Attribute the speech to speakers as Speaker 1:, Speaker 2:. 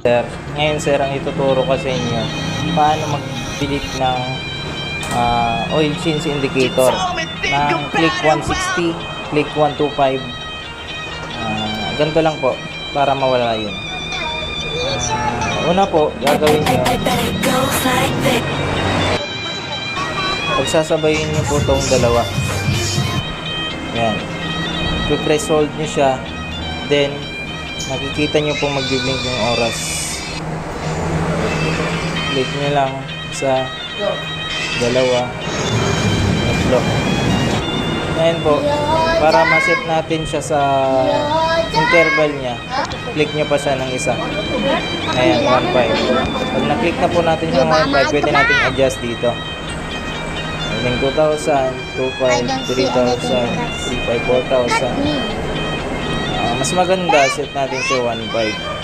Speaker 1: Sir, ngayon sir, ang ituturo ko sa inyo paano mag-delete ng oil change indicator ng click 160, click 125. Ganito lang po para mawala yun. Una po, gagawin nyo, pagsasabayin nyo po itong dalawa. Yan. I-press hold nyo siya, then nakikita nyo pong magbiblink yung oras. Click nyo lang sa dalawa, tatlo. Ngayon po, para ma-set natin siya sa interval niya, click nyo pa siya ng isa. Ayan, 1.5. Pag na-click na po natin siya ng 1.5, pwede natin adjust dito. Ayan, 2,000, 2,500, 3,000, 3,500, 4,000. Mas maganda, set natin siya 1.5.